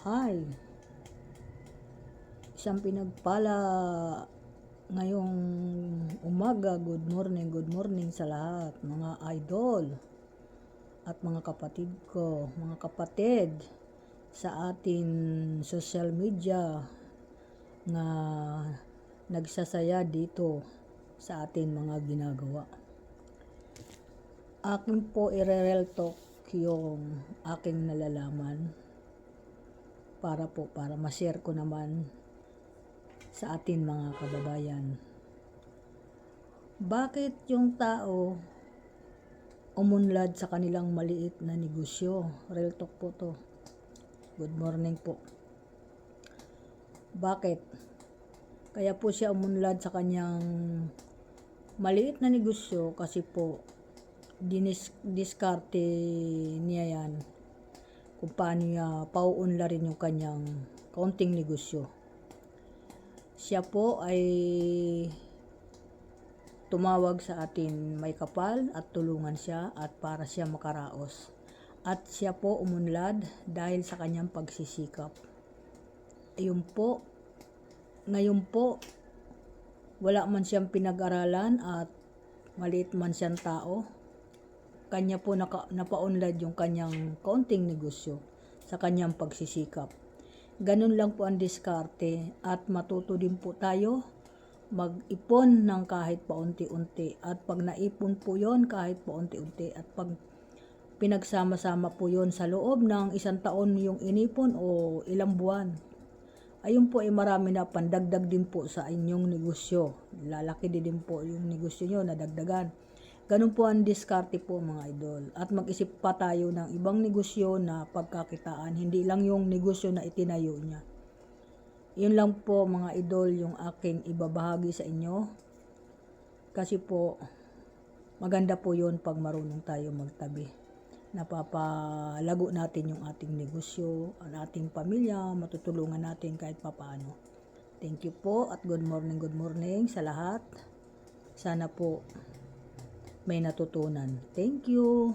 Hi, isang pinagpala ngayong umaga. Good morning sa lahat, mga idol at mga kapatid ko, mga kapatid sa ating social media na nagsasaya dito sa ating mga ginagawa. Akin po i-real talk yung aking nalalaman para ma-share ko naman sa atin mga kababayan. Bakit yung tao umunlad sa kanilang maliit na negosyo? Real talk po to. Good morning po. Bakit? Kaya po siya umunlad sa kanyang maliit na negosyo kasi po diskarte niya yan kung paano niya pauunlarin yung kanyang kaunting negosyo. Siya po ay tumawag sa atin may kapal at tulungan siya at para siya makaraos. At siya po umunlad dahil sa kanyang pagsisikap. Ayun po, ngayon po, wala man siyang pinag-aralan at maliit man siyang tao, kanya po napaunlad yung kanyang kaunting negosyo sa kanyang pagsisikap. Ganun lang po ang diskarte at matuto din po tayo mag-ipon ng kahit paunti-unti. At pag naipon po yon kahit paunti-unti at pag pinagsama-sama po yon sa loob ng isang taon yung inipon o ilang buwan, ayun po ay marami na pandagdag din po sa inyong negosyo. Lalaki din po yung negosyo nyo na dagdagan. Ganun po ang diskarte po mga idol. At mag-isip pa tayo ng ibang negosyo na pagkakitaan, hindi lang yung negosyo na itinayo niya. Yun lang po mga idol yung aking ibabahagi sa inyo. Kasi po maganda po yun pag marunong tayo magtabi. Napapalago natin yung ating negosyo, ang ating pamilya, matutulungan natin kahit papaano. Thank you po at good morning sa lahat. Sana po may natutunan. Thank you.